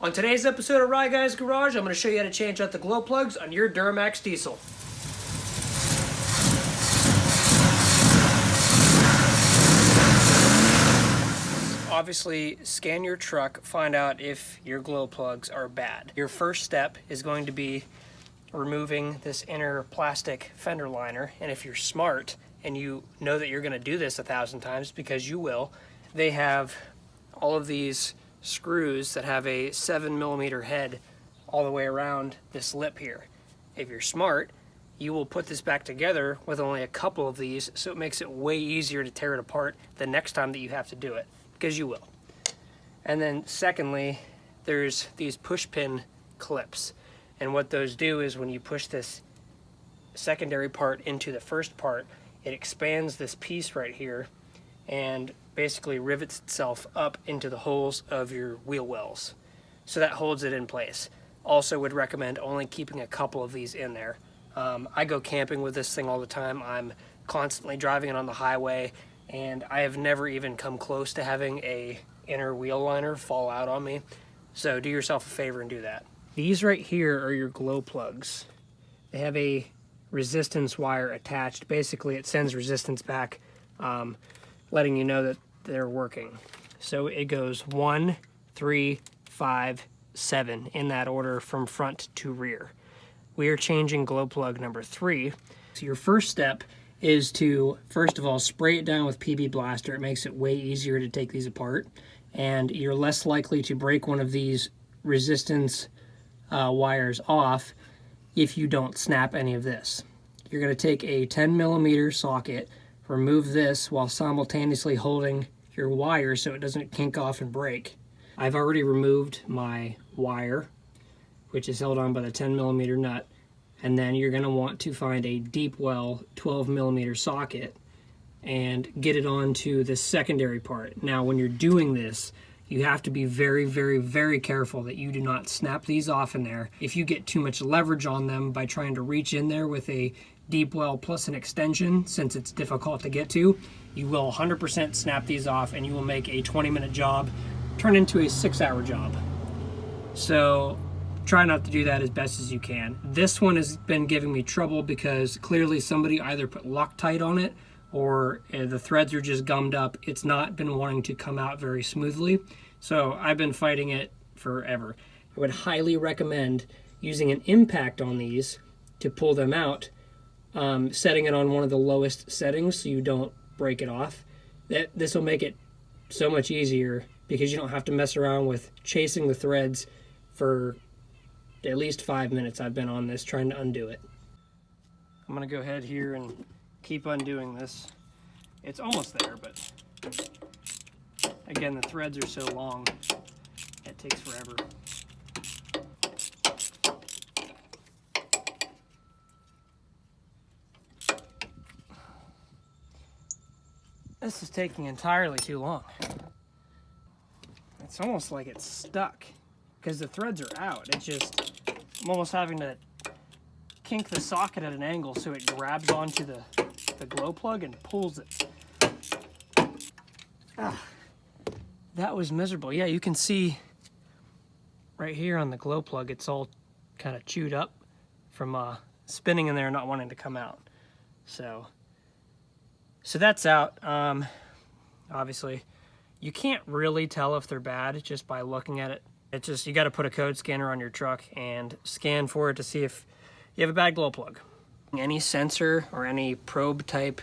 On today's episode of RyGuys Garage, I'm going to show you how to change out the glow plugs on your Duramax diesel. Obviously, scan your truck, find out if your glow plugs are bad. Your first step is going to be removing this inner plastic fender liner, and if you're smart and you know that you're going to do this 1,000 times, because you will, they have all of these screws that have a 7mm head all the way around this lip here. If you're smart, you will put this back together with only a couple of these, so it makes it way easier to tear it apart the next time that you have to do it, because you will. And then secondly, there's these push pin clips, and what those do is when you push this secondary part into the first part, it expands this piece right here and basically rivets itself up into the holes of your wheel wells. So that holds it in place. Also would recommend only keeping a couple of these in there. I go camping with this thing all the time. I'm constantly driving it on the highway, and I have never even come close to having a inner wheel liner fall out on me. So do yourself a favor and do that. These right here are your glow plugs. They have a resistance wire attached. Basically, it sends resistance back, letting you know that they're working. So it goes 1, 3, 5, 7 in that order from front to rear. We are changing glow plug number 3. So your first step is to, first of all, spray it down with PB Blaster. It makes it way easier to take these apart, and you're less likely to break one of these resistance wires off if you don't snap any of this. You're going to take a 10mm socket, remove this while simultaneously holding your wire so it doesn't kink off and break. I've already removed my wire, which is held on by the 10mm nut, and then you're going to want to find a deep well 12mm socket and get it onto the secondary part. Now when you're doing this, you have to be very, very, very careful that you do not snap these off in there. If you get too much leverage on them by trying to reach in there with a deep well plus an extension, since it's difficult to get to, you will 100% snap these off, and you will make a 20-minute job turn into a 6-hour job. So try not to do that as best as you can. This one has been giving me trouble because clearly somebody either put Loctite on it or the threads are just gummed up. It's not been wanting to come out very smoothly. So I've been fighting it forever. I would highly recommend using an impact on these to pull them out, setting it on one of the lowest settings so you don't break it off. This will make it so much easier because you don't have to mess around with chasing the threads for at least 5 minutes. I've been on this trying to undo it. I'm gonna go ahead here and keep undoing this. It's almost there, but again, the threads are so long, it takes forever. This is taking entirely too long. It's almost like it's stuck because the threads are out. It's just, I'm almost having to kink the socket at an angle so it grabs onto the glow plug and pulls it. That was miserable. Yeah, you can see right here on the glow plug, it's all kind of chewed up from spinning in there and not wanting to come out. So that's out. Obviously, you can't really tell if they're bad just by looking at it. It's just, you got to put a code scanner on your truck and scan for it to see if you have a bad glow plug. Any sensor or any probe type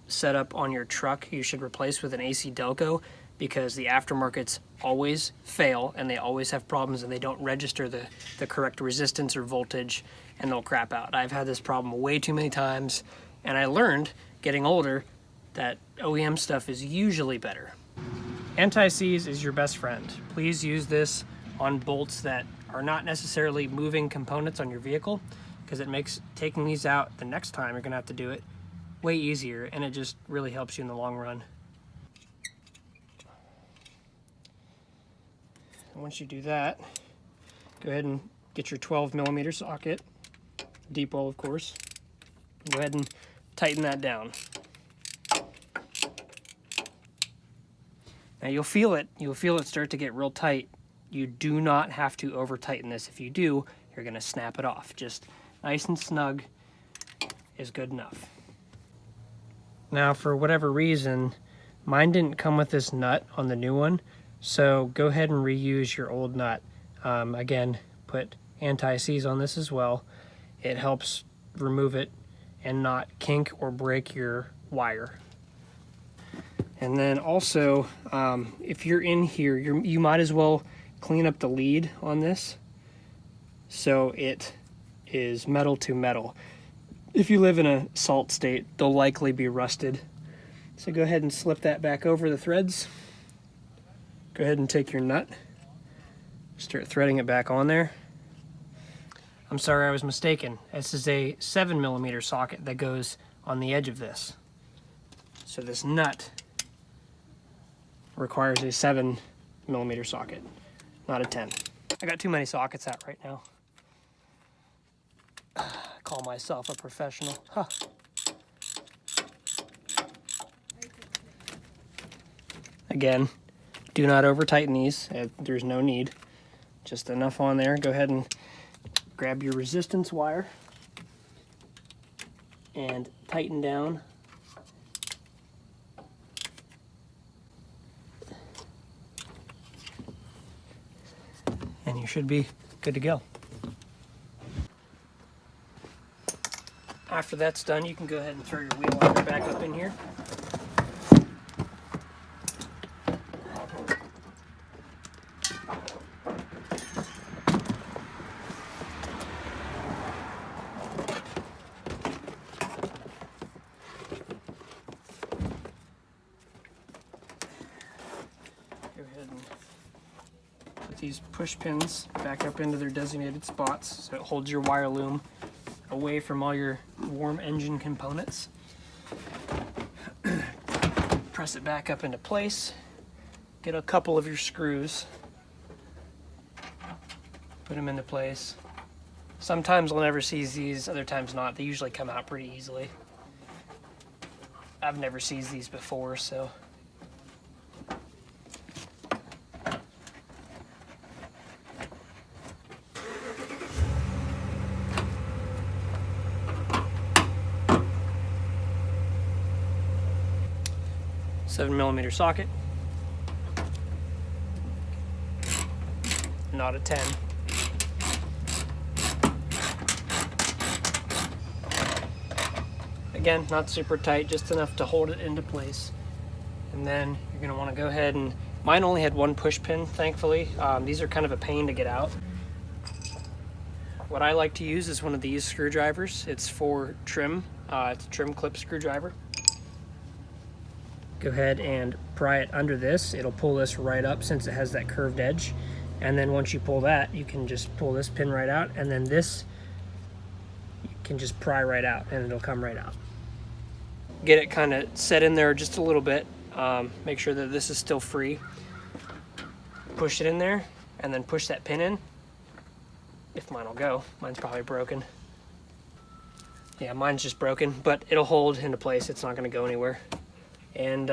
setup on your truck you should replace with an AC Delco, because the aftermarkets always fail and they always have problems and they don't register the correct resistance or voltage, and they'll crap out. I've had this problem way too many times, and I learned getting older that OEM stuff is usually better. Anti-seize is your best friend. Please use this on bolts that are not necessarily moving components on your vehicle, because it makes taking these out the next time you're gonna have to do it way easier, and it just really helps you in the long run. And once you do that, go ahead and get your 12mm socket, deep well of course. Go ahead and tighten that down. Now you'll feel it start to get real tight You do not have to over tighten this. If you do, you're gonna snap it off. Just nice and snug is good enough. Now, for whatever reason, mine didn't come with this nut on the new one, so go ahead and reuse your old nut. Again, put anti-seize on this as well. It helps remove it and not kink or break your wire. And then also, if you're in here, you might as well clean up the lead on this so it is metal to metal. If you live in a salt state, they'll likely be rusted. So go ahead and slip that back over the threads. Go ahead and take your nut, start threading it back on there. I'm sorry, I was mistaken. This is a 7mm socket that goes on the edge of this. So this nut requires a 7mm socket, not a 10. I got too many sockets out right now. I call myself a professional. Huh. Again, do not over tighten these. There's no need. Just enough on there. Go ahead and grab your resistance wire and tighten down. And you should be good to go. After that's done, you can go ahead and throw your wheel liner back up in here. Go ahead and put these push pins back up into their designated spots so it holds your wire loom away from all your warm engine components. Press it back up into place. Get a couple of your screws. Put them into place. Sometimes I'll never seize these, other times not. They usually come out pretty easily. I've never seized these before, so. $7mm socket, not a 10. Again, not super tight, just enough to hold it into place. And then you're going to want to go ahead and, mine only had one push pin, thankfully. These are kind of a pain to get out. What I like to use is one of these screwdrivers. It's for trim. It's a trim clip screwdriver. Go ahead and pry it under this. It'll pull this right up since it has that curved edge. And then once you pull that, you can just pull this pin right out, and then this you can just pry right out and it'll come right out. Get it kind of set in there just a little bit. Make sure that this is still free. Push it in there and then push that pin in. If mine will go. Mine's probably broken. Yeah, mine's just broken, but it'll hold into place. It's not going to go anywhere. And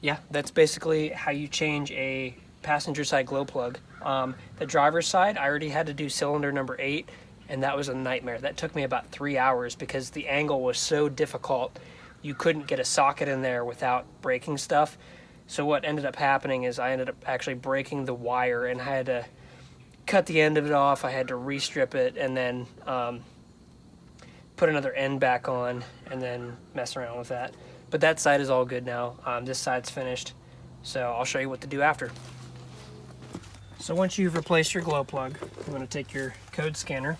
yeah, that's basically how you change a passenger side glow plug. The driver's side, I already had to do cylinder number 8, and that was a nightmare. That took me about 3 hours because the angle was so difficult. You couldn't get a socket in there without breaking stuff. So what ended up happening is I ended up actually breaking the wire, and I had to cut the end of it off. I had to restrip it and then put another end back on and then mess around with that. But that side is all good now. This side's finished, so I'll show you what to do after. So once you've replaced your glow plug, I'm going to take your code scanner.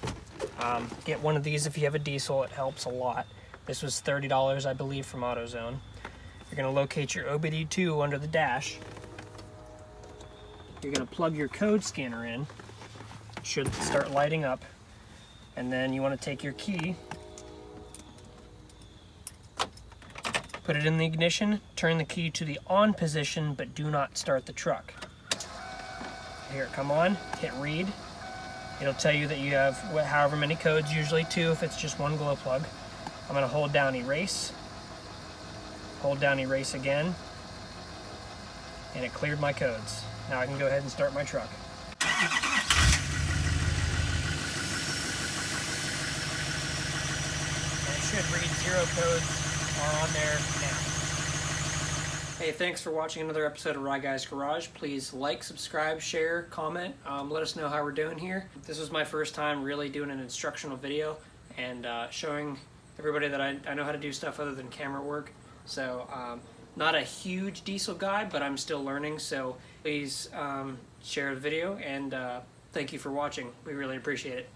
Get one of these if you have a diesel. It helps a lot. This was $30, I believe, from AutoZone. You're going to locate your OBD2 under the dash. You're going to plug your code scanner in. It should start lighting up. And then you want to take your key, put it in the ignition, turn the key to the on position, but do not start the truck. Here, come on, hit read. It'll tell you that you have however many codes, usually 2 if it's just one glow plug. I'm going to hold down erase, hold down erase again, and it cleared my codes. Now I can go ahead and start my truck. And it should read 0 codes are on there now. Hey, thanks for watching another episode of RyGuys Garage. Please like, subscribe, share, comment. Let us know how we're doing here. This was my first time really doing an instructional video and showing everybody that I know how to do stuff other than camera work. So not a huge diesel guy, but I'm still learning. So please share the video, and thank you for watching. We really appreciate it.